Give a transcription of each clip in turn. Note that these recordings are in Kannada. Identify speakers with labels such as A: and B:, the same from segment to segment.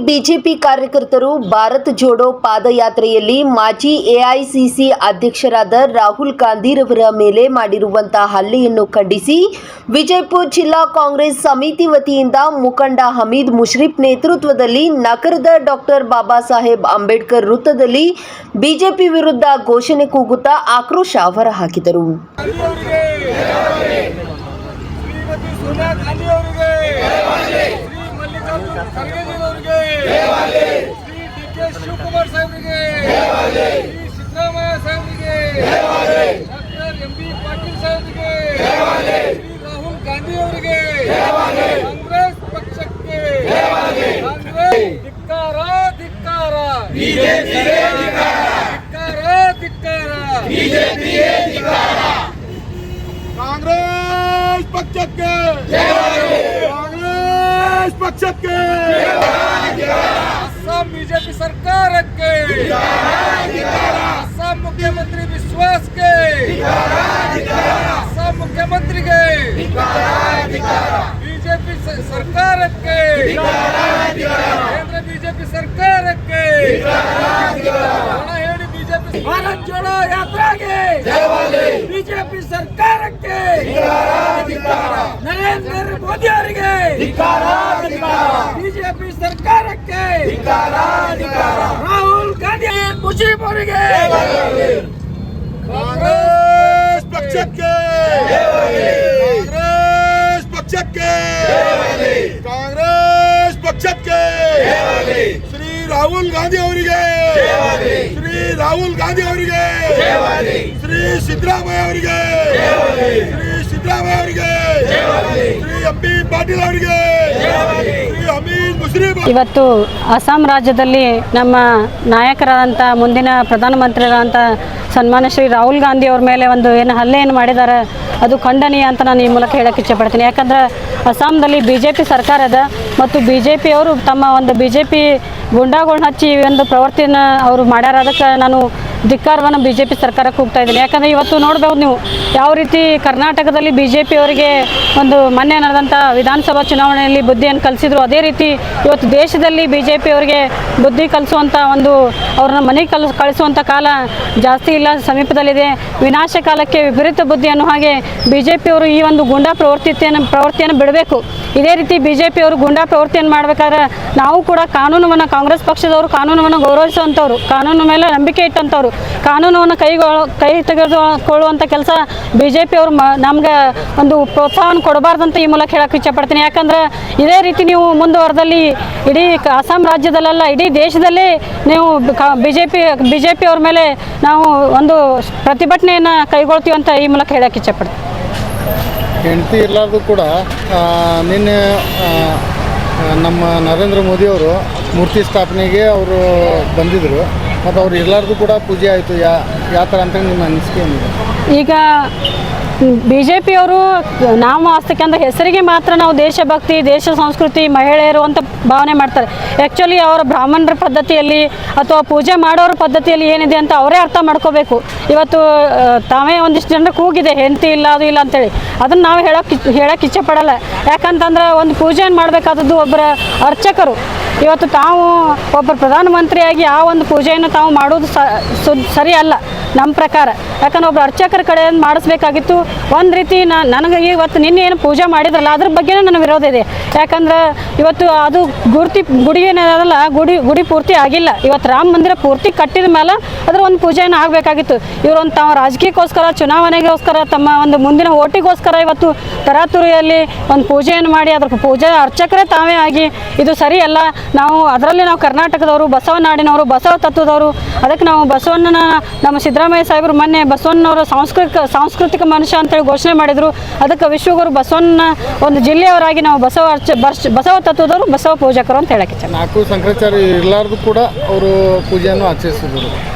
A: ಬಿಜೆಪಿ ಕಾರ್ಯಕರ್ತರು ಭಾರತ್ ಜೋಡೋ ಪಾದಯಾತ್ರೆಯಲ್ಲಿ ಮಾಜಿ ಎಐಸಿಸಿ ಅಧ್ಯಕ್ಷರಾದ ರಾಹುಲ್ ಗಾಂಧಿರವರ ಮೇಲೆ ಮಾಡಿರುವಂತಹ ಹಲ್ಲೆಯನ್ನು ಖಂಡಿಸಿ ವಿಜಯಪುರ ಜಿಲ್ಲಾ ಕಾಂಗ್ರೆಸ್ ಸಮಿತಿ ವತಿಯಿಂದ ಮುಖಂಡ ಹಮೀದ್ ಮುಷ್ರಿಫ್ ನೇತೃತ್ವದಲ್ಲಿ ನಗರದ ಡಾಕ್ಟರ್ ಬಾಬಾ ಸಾಹೇಬ್ ಅಂಬೇಡ್ಕರ್ ವೃತ್ತದಲ್ಲಿ ಬಿಜೆಪಿ ವಿರುದ್ಧ ಘೋಷಣೆ ಕೂಗುತ್ತಾ ಆಕ್ರೋಶ ಹೊರಹಾಕಿದರು.
B: ಶ್ರೀ ಡಿ.ಕೆ. ಶಿವಕುಮಾರ್ ಸಾಹೇಬರಿಗೆ, ಶ್ರೀ ಸಿದ್ದರಾಮಯ್ಯ ಸಾಹೇಬರಿಗೆ, ಡಾಕ್ಟರ್ ಎಂ.ಬಿ. ಪಾಟೀಲ್ ಸಾಹೇಬರಿಗೆ, ಶ್ರೀ ರಾಹುಲ್ ಗಾಂಧಿ ಅವರಿಗೆ, ಕಾಂಗ್ರೆಸ್ ಪಕ್ಷಕ್ಕೆ ಕಾಂಗ್ರೆಸ್ ಧಿಕ್ಕಾರ ಧಿಕ್ಕಾರ, ಕಾಂಗ್ರೆಸ್ ಪಕ್ಷಕ್ಕೆ ಪಕ್ಷಕ್ಕೆ ಅಸ್ಸಾಂ ಬಿಜೆಪಿ ಸರ್ಕಾರಕ್ಕೆ, ಅಸ್ಸಾಂ ಮುಖ್ಯಮಂತ್ರಿ ವಿಶ್ವಾಸ್ಗೆ, ಅಸ್ಸಾಂ ಮುಖ್ಯಮಂತ್ರಿಗೆ, ಬಿಜೆಪಿ ಸರ್ಕಾರಕ್ಕೆ, ಕೇಂದ್ರ ಬಿಜೆಪಿ ಸರ್ಕಾರಕ್ಕೆ ಹೇಳಿ ಬಿಜೆಪಿ ಭಾರತ್ ಜೋಡೋ ಯಾತ್ರೆಗೆ ಬಿಜೆಪಿ ಸರ್ಕಾರಕ್ಕೆ ನರೇಂದ್ರ ಮೋದಿ ಅವರಿಗೆ ಬಿಜೆಪಿ ಸರ್ಕಾರಕ್ಕೆ ರಾಹುಲ್ ಗಾಂಧಿ ಮುಷಿಫ್ ಅವರಿಗೆ ಕಾಂಗ್ರೆಸ್ ಪಕ್ಷಕ್ಕೆ ಕಾಂಗ್ರೆಸ್ ಪಕ್ಷಕ್ಕೆ ಕಾಂಗ್ರೆಸ್ ಪಕ್ಷಕ್ಕೆ ಶ್ರೀ ರಾಹುಲ್ ಗಾಂಧಿ ಅವರಿಗೆ ಶ್ರೀ ರಾಹುಲ್ ಗಾಂಧಿ ಅವರಿಗೆ ಶ್ರೀ ಸಿದ್ದರಾಮಯ್ಯ ಅವರಿಗೆ ಶ್ರೀ ಸಿದ್ದರಾಮಯ್ಯ ಅವರಿಗೆ ಶ್ರೀ ಎಂ.ಬಿ. ಪಾಟೀಲ್ ಅವರಿಗೆ ಶ್ರೀ ಹಮೀದ್ ಮುಷ್ರಿಫ್.
C: ಇವತ್ತು ಅಸ್ಸಾಂ ರಾಜ್ಯದಲ್ಲಿ ನಮ್ಮ ನಾಯಕರಾದಂಥ ಮುಂದಿನ ಪ್ರಧಾನಮಂತ್ರಿಗಳಂತ ಸನ್ಮಾನ್ಯ ಶ್ರೀ ರಾಹುಲ್ ಗಾಂಧಿ ಅವ್ರ ಮೇಲೆ ಒಂದು ಏನು ಹಲ್ಲೆಯನ್ನು ಮಾಡಿದ್ದಾರೆ ಅದು ಖಂಡನೀಯ ಅಂತ ನಾನು ಈ ಮೂಲಕ ಹೇಳಕ್ಕೆ ಇಷ್ಟಪಡ್ತೀನಿ. ಯಾಕಂದರೆ ಅಸ್ಸಾಂದಲ್ಲಿ BJP ಸರ್ಕಾರ ಇದೆ ಮತ್ತು BJP ಅವರು ತಮ್ಮ ಒಂದು BJP ಗುಂಡಾಗಳನ್ನ ಹಚ್ಚಿ ಈ ಒಂದು ಪ್ರವೃತ್ತಿನ ಅವರು ಮಾಡ್ಯಾರ. ಅದಕ್ಕೆ ನಾನು ಧಿಕ್ಕಾರವನ್ನು BJP ಸರ್ಕಾರಕ್ಕೆ ಹೋಗ್ತಾ ಇದ್ದೀನಿ. ಯಾಕಂದರೆ ಇವತ್ತು ನೋಡ್ಬೋದು ನೀವು ಯಾವ ರೀತಿ ಕರ್ನಾಟಕದಲ್ಲಿ BJP ಅವರಿಗೆ ಒಂದು ಮೊನ್ನೆ ನಡೆದಂಥ ವಿಧಾನಸಭಾ ಚುನಾವಣೆಯಲ್ಲಿ ಬುದ್ಧಿಯನ್ನು ಕಲಿಸಿದ್ರು, ಅದೇ ರೀತಿ ಇವತ್ತು ದೇಶದಲ್ಲಿ BJP ಅವರಿಗೆ ಬುದ್ಧಿ ಕಲಿಸುವಂಥ ಒಂದು ಅವ್ರನ್ನ ಮನೆಗೆ ಕಳಿಸುವಂಥ ಕಾಲ ಜಾಸ್ತಿ ಇಲ್ಲ, ಸಮೀಪದಲ್ಲಿದೆ. ವಿನಾಶ ಕಾಲಕ್ಕೆ ವಿಪರೀತ ಬುದ್ಧಿ ಅನ್ನೋ ಹಾಗೆ BJP ಅವರು ಈ ಒಂದು ಗುಂಡಾ ಪ್ರವೃತ್ತಿಯನ್ನು ಬಿಡಬೇಕು. ಇದೇ ರೀತಿ BJP ಅವರು ಗುಂಡಾ ಪ್ರವೃತ್ತಿಯನ್ನು ಮಾಡಬೇಕಾದ್ರೆ ನಾವು ಕೂಡ ಕಾನೂನನ್ನು, ಕಾಂಗ್ರೆಸ್ ಪಕ್ಷದವರು ಕಾನೂನನ್ನು ಗೌರವಿಸುವಂಥವ್ರು, ಕಾನೂನು ಮೇಲೆ ನಂಬಿಕೆ ಇಟ್ಟಂಥವ್ರು, ಕಾನೂನನ್ನು ಕೈ ತೆಗೆದುಕೊಳ್ಳುವಂಥ ಕೆಲಸ BJP ಅವರು ನಮ್ಗೆ ಒಂದು ಪ್ರೋತ್ಸಾಹವನ್ನು ಕೊಡಬಾರ್ದಂತ ಈ ಮೂಲಕ ಹೇಳಕ್ಕೆ ಇಷ್ಟಪಡ್ತೀನಿ. ಯಾಕಂದ್ರೆ ಇದೇ ರೀತಿ ನೀವು ಮುಂದುವರೆದಲ್ಲಿ ಇಡೀ ಅಸ್ಸಾಂ ರಾಜ್ಯದಲ್ಲೆಲ್ಲ ಇಡೀ ದೇಶದಲ್ಲೇ ನೀವು BJP ಅವ್ರ ಮೇಲೆ ನಾವು ಒಂದು ಪ್ರತಿಭಟನೆಯನ್ನು ಕೈಗೊಳ್ತೀವಿ ಅಂತ ಈ ಮೂಲಕ ಹೇಳಕ್ಕೆ ಇಷ್ಟಪಡ್ತೀನಿ.
D: ಹೆಂಡತಿ ಇರಲಾರ್ದು ಕೂಡ ನಿನ್ನೆ ನಮ್ಮ ನರೇಂದ್ರ ಮೋದಿಯವರು ಮೂರ್ತಿ ಸ್ಥಾಪನೆಗೆ ಅವರು ಬಂದಿದ್ದರು ಮತ್ತು ಅವ್ರು ಇರಲಾರ್ದು ಕೂಡ ಪೂಜೆ ಆಯಿತು. ಯಾವ ಥರ ಅಂತ ನಿಮ್ಮ ಅನಿಸಿಕೆ ಏನಿದೆ? ಈಗ BJP ಅವರು ನಾವು ಆಸ್ತಕ್ಕೆ ಅಂದರೆ ಹೆಸರಿಗೆ ಮಾತ್ರ ನಾವು ದೇಶಭಕ್ತಿ, ದೇಶ ಸಂಸ್ಕೃತಿ, ಮಹಿಳೆಯರು ಅಂತ ಭಾವನೆ ಮಾಡ್ತಾರೆ. ಆ್ಯಕ್ಚುಲಿ ಅವರ ಬ್ರಾಹ್ಮಣರ ಪದ್ಧತಿಯಲ್ಲಿ ಅಥವಾ ಪೂಜೆ ಮಾಡೋರ ಪದ್ಧತಿಯಲ್ಲಿ ಏನಿದೆ ಅಂತ ಅವರೇ ಅರ್ಥ ಮಾಡ್ಕೋಬೇಕು. ಇವತ್ತು ತಾವೇ ಒಂದಿಷ್ಟು ಜನರಿಗೆ ಕೂಗಿದೆ ಹೆಂಡತಿ ಇಲ್ಲ ಅದು ಇಲ್ಲ ಅಂತೇಳಿ, ಅದನ್ನು ನಾವು ಹೇಳಕ್ಕೆ ಇಚ್ಛೆಪಡಲ್ಲ. ಯಾಕಂತಂದ್ರೆ ಒಂದು ಪೂಜೆಯನ್ನು ಮಾಡಬೇಕಾದದ್ದು ಒಬ್ಬರ ಅರ್ಚಕರು. ಇವತ್ತು ತಾವು ಒಬ್ಬ ಪ್ರಧಾನಮಂತ್ರಿಯಾಗಿ ಆ ಒಂದು ಪೂಜೆಯನ್ನು ತಾವು ಮಾಡೋದು ಸರಿ ಅಲ್ಲ ನಮ್ಮ ಪ್ರಕಾರ. ಯಾಕಂದ್ರೆ ಒಬ್ಬರು ಅರ್ಚಕರ ಕಡೆಯಿಂದ ಮಾಡಿಸ್ಬೇಕಾಗಿತ್ತು. ಒಂದು ರೀತಿ ನನಗೆ ಇವತ್ತು ನಿನ್ನೆ ಏನು ಪೂಜೆ ಮಾಡಿದ್ರಲ್ಲ ಅದ್ರ ಬಗ್ಗೆನೇ ನನಗೆ ವಿರೋಧ ಇದೆ. ಯಾಕಂದ್ರೆ ಇವತ್ತು ಅದು ಗುಡಿ ಏನದಲ್ಲ, ಗುಡಿ ಪೂರ್ತಿ ಆಗಿಲ್ಲ. ಇವತ್ತು ರಾಮ ಮಂದಿರ ಪೂರ್ತಿ ಕಟ್ಟಿದ ಮೇಲೆ ಅದ್ರ ಒಂದು ಪೂಜೆಯನ್ನು ಆಗಬೇಕಾಗಿತ್ತು. ಇವರೊಂದು ತಾವು ರಾಜಕೀಯಕ್ಕೋಸ್ಕರ, ಚುನಾವಣೆಗೋಸ್ಕರ, ತಮ್ಮ ಒಂದು ಮುಂದಿನ ಓಟಿಗೋಸ್ಕರ ಇವತ್ತು ತರಾತುರಿಯಲ್ಲಿ ಒಂದು ಪೂಜೆಯನ್ನು ಮಾಡಿ ಅದ್ರ ಪೂಜೆ ಅರ್ಚಕರೇ ತಾವೇ ಆಗಿ ಇದು ಸರಿ ಅಲ್ಲ. ನಾವು ಕರ್ನಾಟಕದವರು, ಬಸವನಾಡಿನವರು, ಬಸವ ತತ್ವದವರು. ಅದಕ್ಕೆ ನಾವು ಬಸವಣ್ಣನ, ನಮ್ಮ ಸಿದ್ದರಾಮಯ್ಯ ಸಾಹೇಬರು ಮೊನ್ನೆ ಬಸವಣ್ಣನವರು ಸಾಂಸ್ಕೃತಿಕ ಮನುಷ್ಯ ಅಂತೇಳಿ ಘೋಷಣೆ ಮಾಡಿದರು. ಅದಕ್ಕೆ ವಿಶ್ವಗುರು ಬಸವಣ್ಣ ಒಂದು ಜಿಲ್ಲೆಯವರಾಗಿ ನಾವು ಬಸವ ತತ್ವದವರು, ಬಸವ ಪೂಜಕರು ಅಂತ ಹೇಳಕ್ಕೆ. ನಾಲ್ಕು ಸಂಕ್ರಾಚಾರ್ಯ ಇರಲಾರ್ದು ಕೂಡ ಅವರು ಪೂಜೆಯನ್ನು ಆಚರಿಸಿದರು.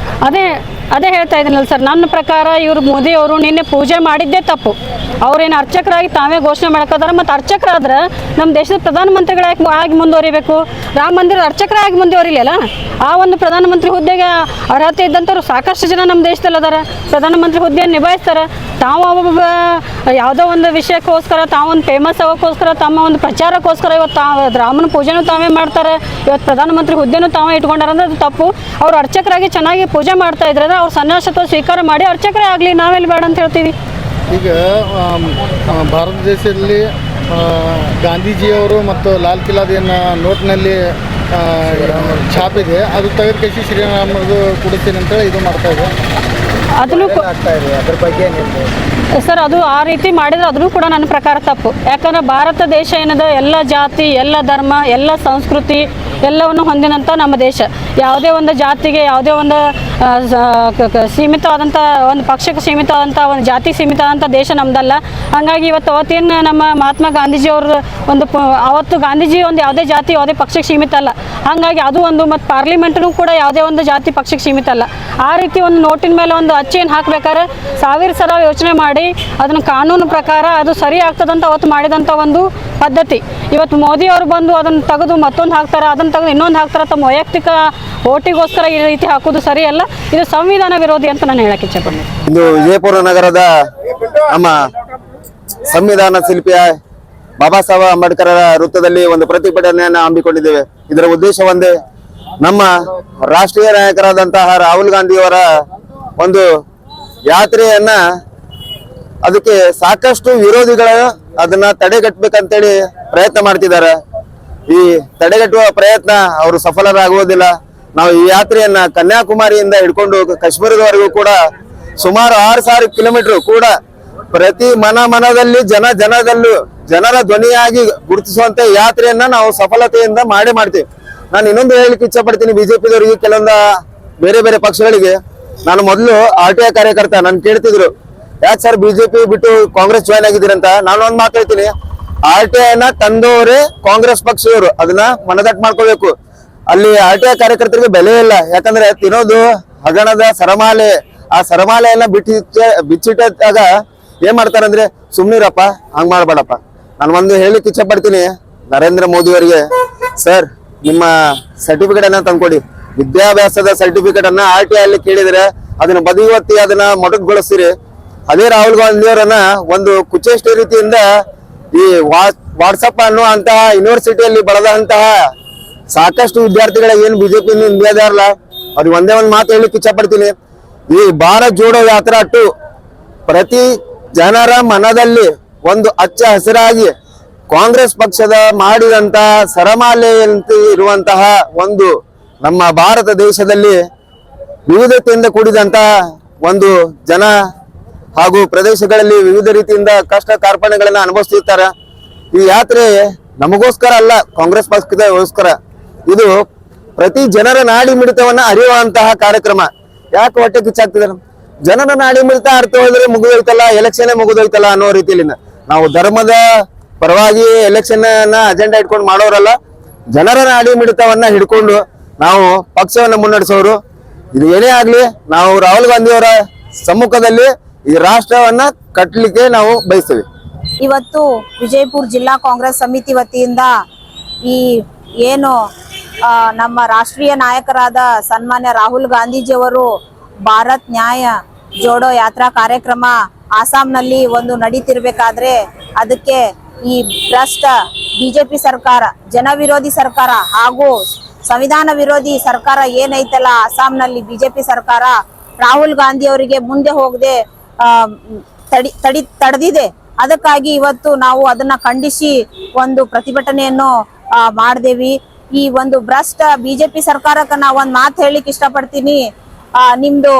C: ಅದೇ ಅದೇ ಹೇಳ್ತಾ ಇದ್ದೀನಲ್ಲ ಸರ್, ನನ್ನ ಪ್ರಕಾರ ಇವರು ಮೋದಿ ಅವರು ನಿನ್ನೆ ಪೂಜೆ ಮಾಡಿದ್ದೇ ತಪ್ಪು. ಅವ್ರೇನು ಅರ್ಚಕರಾಗಿ ತಾವೇ ಘೋಷಣೆ ಮಾಡ್ಕೋತಾರೆ. ಮತ್ತು ಅರ್ಚಕರಾದ್ರೆ ನಮ್ಮ ದೇಶದ ಪ್ರಧಾನಮಂತ್ರಿಗಳಾಗಿ ಆಗಿ ಮುಂದುವರಿಬೇಕು. ರಾಮ ಮಂದಿರ ಅರ್ಚಕರಾಗಿ ಮುಂದುವರಿಲಿಲ್ಲ. ಆ ಒಂದು ಪ್ರಧಾನಮಂತ್ರಿ ಹುದ್ದೆಗೆ ಅರ್ಹತೆ ಇದ್ದಂಥವ್ರು ಸಾಕಷ್ಟು ಜನ ನಮ್ಮ ದೇಶದಲ್ಲಿ ಅದಾರ. ಪ್ರಧಾನಮಂತ್ರಿ ಹುದ್ದೆಯನ್ನು ನಿಭಾಯಿಸ್ತಾರೆ. ತಾವು ಒಬ್ಬೊಬ್ಬ ಯಾವುದೋ ಒಂದು ವಿಷಯಕ್ಕೋಸ್ಕರ, ತಾವೊಂದು ಫೇಮಸ್ ಆಗೋಕ್ಕೋಸ್ಕರ, ತಮ್ಮ ಒಂದು ಪ್ರಚಾರಕ್ಕೋಸ್ಕರ ಇವತ್ತು ರಾಮನ ಪೂಜೆನೂ ತಾವೇ ಮಾಡ್ತಾರೆ. ಇವತ್ತು ಪ್ರಧಾನಮಂತ್ರಿ ಹುದ್ದೆನೂ ತಾವೇ ಇಟ್ಕೊಂಡಾರ ಅಂದ್ರೆ ಅದು ತಪ್ಪು. ಅವ್ರು ಅರ್ಚಕರಾಗಿ ಚೆನ್ನಾಗಿ ಪೂಜೆ ಮಾಡ್ತಾ ಇದ್ರೆ ಅವ್ರು ಸನ್ಯಾಸತ್ವ ಸ್ವೀಕಾರ ಮಾಡಿ ಅರ್ಚಕರೇ ಆಗಲಿ, ನಾವೆಲ್ಲಿ ಬೇಡ ಅಂತ ಹೇಳ್ತೀವಿ.
D: ಈಗ ಭಾರತ ದೇಶದಲ್ಲಿ ಗಾಂಧೀಜಿಯವರು ಮತ್ತು ಲಾಲ್ ಕಿಲ್ಲಾದೇನು ನೋಟ್ನಲ್ಲಿ ಛಾಪಿದೆ, ಅದು ತೆಗೆದುಕೇಸಿ ಶ್ರೀರಾಮದು ಕೊಡುತ್ತೀನಿ ಅಂತೇಳಿ ಇದು ಮಾಡ್ತಾ ಇದೆ.
C: ಅದನ್ನು
D: ಅದ್ರ ಬಗ್ಗೆ
C: ಸರ್, ಅದು ಆ ರೀತಿ ಮಾಡಿದ್ರೆ ಅದನ್ನು ಕೂಡ ನನ್ನ ಪ್ರಕಾರ ತಪ್ಪು. ಯಾಕಂದ್ರೆ ಭಾರತ ದೇಶ ಏನದ ಎಲ್ಲ ಜಾತಿ, ಎಲ್ಲ ಧರ್ಮ, ಎಲ್ಲ ಸಂಸ್ಕೃತಿ ಎಲ್ಲವನ್ನು ಹೊಂದಿದಂಥ ನಮ್ಮ ದೇಶ. ಯಾವುದೇ ಒಂದು ಜಾತಿಗೆ, ಯಾವುದೇ ಒಂದು ಸೀಮಿತವಾದಂಥ ಒಂದು ಪಕ್ಷಕ್ಕೆ ಸೀಮಿತವಾದಂಥ ಒಂದು ಜಾತಿಗೆ ಸೀಮಿತವಾದಂಥ ದೇಶ ನಮ್ಮದಲ್ಲ. ಹಾಗಾಗಿ ಇವತ್ತು ಅವತ್ತೇನು ನಮ್ಮ ಮಹಾತ್ಮ ಗಾಂಧೀಜಿಯವ್ರ ಒಂದು ಅವತ್ತು ಗಾಂಧೀಜಿ ಒಂದು ಯಾವುದೇ ಜಾತಿ, ಯಾವುದೇ ಪಕ್ಷಕ್ಕೆ ಸೀಮಿತ ಅಲ್ಲ. ಹಾಗಾಗಿ ಅದು ಒಂದು, ಮತ್ತು ಪಾರ್ಲಿಮೆಂಟ್ನೂ ಕೂಡ ಯಾವುದೇ ಒಂದು ಜಾತಿ ಪಕ್ಷಕ್ಕೆ ಸೀಮಿತ ಅಲ್ಲ. ಆ ರೀತಿ ಒಂದು ನೋಟಿನ ಮೇಲೆ ಒಂದು ಅಚ್ಚೇನು ಹಾಕ್ಬೇಕಾದ್ರೆ ಸಾವಿರ ಸಲ ಯೋಚನೆ ಮಾಡಿ ಅದನ್ನು ಕಾನೂನು ಪ್ರಕಾರ ಅದು ಸರಿ ಆಗ್ತದಂತ ಅವತ್ತು ಮಾಡಿದಂಥ ಒಂದು ಪದ್ಧತಿ. ಇವತ್ತು ಮೋದಿ ಅವರು ಬಂದು ಅದನ್ನು ತೆಗೆದು ಮತ್ತೊಂದು ಹಾಕ್ತಾರೆ, ಅದನ್ನು ತೆಗೆದು ಇನ್ನೊಂದು ಹಾಕ್ತಾರೆ. ತಮ್ಮ ವೈಯಕ್ತಿಕ ಓಟಿಗೋಸ್ಕರ ಈ ರೀತಿ ಹಾಕೋದು ಸರಿಯಲ್ಲ. ಇದು ಸಂವಿಧಾನ ವಿರೋಧಿ ಅಂತ ನಾನು ಹೇಳಕ್ಕೆ ಇಚ್ಛೆಪಡ್ತೀನಿ.
E: ಇಂದು ವಿಜಯಪುರ ನಗರದ ನಮ್ಮ ಸಂವಿಧಾನ ಶಿಲ್ಪಿಯ ಬಾಬಾ ಸಾಹೇಬ್ ಅಂಬೇಡ್ಕರ್ ವೃತ್ತದಲ್ಲಿ ಒಂದು ಪ್ರತಿಭಟನೆಯನ್ನು ಹಮ್ಮಿಕೊಂಡಿದ್ದೇವೆ. ಇದರ ಉದ್ದೇಶ ಒಂದೇ, ನಮ್ಮ ರಾಷ್ಟ್ರೀಯ ನಾಯಕರಾದಂತಹ ರಾಹುಲ್ ಗಾಂಧಿಯವರ ಒಂದು ಯಾತ್ರೆಯನ್ನ ಅದಕ್ಕೆ ಸಾಕಷ್ಟು ವಿರೋಧಿಗಳು ಅದನ್ನ ತಡೆಗಟ್ಟಬೇಕಂತೇಳಿ ಪ್ರಯತ್ನ ಮಾಡ್ತಿದ್ದಾರೆ. ಈ ತಡೆಗಟ್ಟುವ ಪ್ರಯತ್ನ ಅವರು ಸಫಲರಾಗುವುದಿಲ್ಲ. ನಾವು ಈ ಯಾತ್ರೆಯನ್ನ ಕನ್ಯಾಕುಮಾರಿಯಿಂದ ಹಿಡ್ಕೊಂಡು ಕಾಶ್ಮೀರದವರೆಗೂ ಕೂಡ ಸುಮಾರು 6,000 ಕಿಲೋಮೀಟರ್ ಕೂಡ ಪ್ರತಿ ಮನದಲ್ಲಿ ಜನದಲ್ಲೂ ಜನರ ಧ್ವನಿಯಾಗಿ ಗುರುತಿಸುವಂತ ಯಾತ್ರೆಯನ್ನ ನಾವು ಸಫಲತೆಯಿಂದ ಮಾಡ್ತೀವಿ. ನಾನು ಇನ್ನೊಂದು ಹೇಳಲಿಕ್ಕೆ ಇಚ್ಛೆ ಪಡ್ತೀನಿ ಬಿಜೆಪಿದವರಿಗೆ, ಕೆಲವೊಂದು ಬೇರೆ ಬೇರೆ ಪಕ್ಷಗಳಿಗೆ. ನಾನು ಮೊದಲು RTI ಕಾರ್ಯಕರ್ತ, ನಾನು ಕೇಳ್ತಿದ್ರು ಯಾಕೆ ಸರ್ ಬಿಜೆಪಿ ಬಿಟ್ಟು ಕಾಂಗ್ರೆಸ್ ಜಾಯ್ನ್ ಆಗಿದ್ದೀರಂತ. ನಾನು ಒಂದು ಮಾತು ಹೇಳ್ತೀನಿ, RTI ತಂದವರೇ ಕಾಂಗ್ರೆಸ್ ಪಕ್ಷದವರು, ಅದನ್ನ ಮನದಟ್ಟು ಮಾಡ್ಕೋಬೇಕು. ಅಲ್ಲಿ RTI ಕಾರ್ಯಕರ್ತರಿಗೆ ಬೆಲೆ ಇಲ್ಲ. ಯಾಕಂದ್ರೆ ತಿನ್ನೋದು ಹಗಣದ ಸರಮಾಲೆ, ಆ ಸರಮಾಲೆಯನ್ನ ಬಿಚ್ಚಿಟ್ಟಾಗ ಏನ್ ಮಾಡ್ತಾರಂದ್ರೆ ಸುಮ್ನಿರಪ್ಪ, ಹಂಗ್ ಮಾಡ್ಬೇಡಪ್ಪ. ನಾನು ಒಂದು ಹೇಳಿಕ್ಕೆ ಇಚ್ಛೆ ಪಡ್ತೀನಿ ನರೇಂದ್ರ ಮೋದಿ ಅವರಿಗೆ, ಸರ್ ನಿಮ್ಮ ಸರ್ಟಿಫಿಕೇಟ್ ಅನ್ನ ತಂದ್ಕೊಡಿ. ವಿದ್ಯಾಭ್ಯಾಸದ ಸರ್ಟಿಫಿಕೇಟ್ ಅನ್ನ RTI ಅಲ್ಲಿ ಕೇಳಿದ್ರೆ ಅದನ್ನ ಬದಿಗೊತ್ತಿ ಅದನ್ನ ಮೊಟಕುಗೊಳಿಸ್ತೀರಿ. ಅದೇ ರಾಹುಲ್ ಗಾಂಧಿ ಅವರನ್ನ ಒಂದು ಕುಚೇಷ್ಟೆ ರೀತಿಯಿಂದ ಈ ವಾಟ್ಸಪ್ ಅನ್ನುವಂತಹ ಯೂನಿವರ್ಸಿಟಿಯಲ್ಲಿ ಬಳದಂತಹ ಸಾಕಷ್ಟು ವಿದ್ಯಾರ್ಥಿಗಳಿಗೆ ಏನು ಬಿಜೆಪಿ ಇಂಡಿಯಾದಾರಲ್ಲ, ಅವ್ರಿಗೆ ಒಂದೇ ಒಂದು ಮಾತು ಹೇಳಲಿಕ್ಕೆ ಇಚ್ಛೆ ಪಡ್ತೀನಿ. ಈ ಭಾರತ್ ಜೋಡೋ ಯಾತ್ರಾ ಅಟ್ಟು ಪ್ರತಿ ಜನರ ಮನದಲ್ಲಿ ಒಂದು ಹಚ್ಚ ಹಸಿರಾಗಿ ಕಾಂಗ್ರೆಸ್ ಪಕ್ಷದ ಮಾಡಿದಂತ ಸರಮಾಲೆಯಂತೆ ಇರುವಂತಹ ಒಂದು ನಮ್ಮ ಭಾರತ ದೇಶದಲ್ಲಿ ವಿವಿಧತೆಯಿಂದ ಕೂಡಿದಂತ ಒಂದು ಜನ ಹಾಗೂ ಪ್ರದೇಶಗಳಲ್ಲಿ ವಿವಿಧ ರೀತಿಯಿಂದ ಕಷ್ಟ ಕಾರ್ಪಣ್ಯಗಳನ್ನ ಅನುಭವಿಸ್ತಿರ್ತಾರೆ. ಈ ಯಾತ್ರೆ ನಮಗೋಸ್ಕರ ಅಲ್ಲ, ಕಾಂಗ್ರೆಸ್ ಪಕ್ಷದಗೋಸ್ಕರ. ಇದು ಪ್ರತಿ ಜನರ ನಾಡಿ ಮಿಡಿತವನ್ನ ಅರಿಯುವಂತಹ ಕಾರ್ಯಕ್ರಮ. ಯಾಕೆ ಹೊಟ್ಟೆ ಕಿಚ್ಚಾಗ್ತಿದೆ? ಜನರ ನಾಡಿ ಮಿಡಿತ ಅರ್ಥ ಹೋದ್ರೆ ಮುಗಿದೋಯ್ತಲ್ಲ, ಎಲೆಕ್ಷನ್ ಮುಗಿದೋಯ್ತಲ್ಲ ಅನ್ನೋ ರೀತಿಯಲ್ಲಿ ನಾವು ಧರ್ಮದ ಪರವಾಗಿ ಎಲೆಕ್ಷನ್ ಅಜೆಂಡಾ ಇಟ್ಕೊಂಡು ಮಾಡೋರಲ್ಲ, ಜನರ ನಾಡಿ ಮಿಡಿತವನ್ನ ಹಿಡ್ಕೊಂಡು ನಾವು ಪಕ್ಷವನ್ನ ಮುನ್ನಡೆಸೋರು. ಇದು ಏನೇ ಆಗ್ಲಿ, ನಾವು ರಾಹುಲ್ ಗಾಂಧಿ ಅವರ ಸಮ್ಮುಖದಲ್ಲಿ ಈ ರಾಷ್ಟ್ರವನ್ನ ಕಟ್ಟಲಿಕ್ಕೆ ನಾವು ಬಯಸ್ತೇವೆ.
F: ಇವತ್ತು ವಿಜಯಪುರ ಜಿಲ್ಲಾ ಕಾಂಗ್ರೆಸ್ ಸಮಿತಿ ವತಿಯಿಂದ ಈ ಏನು ನಮ್ಮ ರಾಷ್ಟ್ರೀಯ ನಾಯಕರಾದ ಸನ್ಮಾನ್ಯ ರಾಹುಲ್ ಗಾಂಧೀಜಿಯವರು ಭಾರತ್ ನ್ಯಾಯ ಜೋಡೋ ಯಾತ್ರಾ ಕಾರ್ಯಕ್ರಮ ಆಸಾಂನಲ್ಲಿ ಒಂದು ನಡೀತಿರ್ಬೇಕಾದ್ರೆ ಅದಕ್ಕೆ ಈ ಭ್ರಷ್ಟ ಬಿಜೆಪಿ ಸರ್ಕಾರ, ಜನವಿರೋಧಿ ಸರ್ಕಾರ ಹಾಗೂ ಸಂವಿಧಾನ ವಿರೋಧಿ ಸರ್ಕಾರ ಏನೈತಲ್ಲ ಆಸಾಂನಲ್ಲಿ ಬಿಜೆಪಿ ಸರ್ಕಾರ, ರಾಹುಲ್ ಗಾಂಧಿ ಅವರಿಗೆ ಮುಂದೆ ಹೋಗದೆ ತಡೆದಿದೆ. ಅದಕ್ಕಾಗಿ ಇವತ್ತು ನಾವು ಅದನ್ನ ಖಂಡಿಸಿ ಒಂದು ಪ್ರತಿಭಟನೆಯನ್ನು ಮಾಡ್ದೇವಿ. ಈ ಒಂದು ಭ್ರಷ್ಟ ಬಿಜೆಪಿ ಸರ್ಕಾರಕ್ಕೆ ನಾವು ಒಂದ್ ಮಾತು ಹೇಳಿಕ್ ಇಷ್ಟಪಡ್ತೀನಿ. ನಿಮ್ದು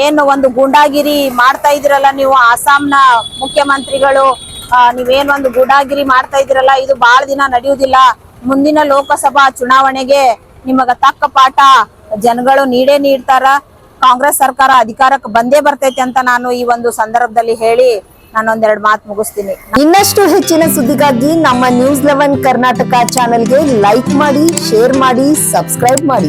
F: ಏನು ಒಂದು ಗೂಂಡಾಗಿರಿ ಮಾಡ್ತಾ ಇದ್ರಲ್ಲ ನೀವು, ಆಸಾಂನ ಮುಖ್ಯಮಂತ್ರಿಗಳು, ನೀವೇನ್ ಒಂದು ಗೂಂಡಾಗಿರಿ ಮಾಡ್ತಾ ಇದ್ರಲ್ಲ, ಇದು ಬಹಳ ದಿನ ನಡೆಯುವುದಿಲ್ಲ. ಮುಂದಿನ ಲೋಕಸಭಾ ಚುನಾವಣೆಗೆ ನಿಮಗ ತಕ್ಕ ಪಾಠ ಜನಗಳು ನೀಡ್ತಾರ. ಕಾಂಗ್ರೆಸ್ ಸರ್ಕಾರ ಅಧಿಕಾರಕ್ಕೆ ಬಂದೇ ಬರ್ತೈತೆ ಅಂತ ನಾನು ಈ ಒಂದು ಸಂದರ್ಭದಲ್ಲಿ ಹೇಳಿ ನಾನೊಂದೆರಡು ಮಾತು ಮುಗಿಸ್ತೀನಿ.
A: ಇನ್ನಷ್ಟು ಹೆಚ್ಚಿನ ಸುದ್ದಿಗಾಗಿ ನಮ್ಮ News11 ಕರ್ನಾಟಕ ಚಾನೆಲ್ಗೆ ಲೈಕ್ ಮಾಡಿ, ಶೇರ್ ಮಾಡಿ, ಸಬ್ಸ್ಕ್ರೈಬ್ ಮಾಡಿ.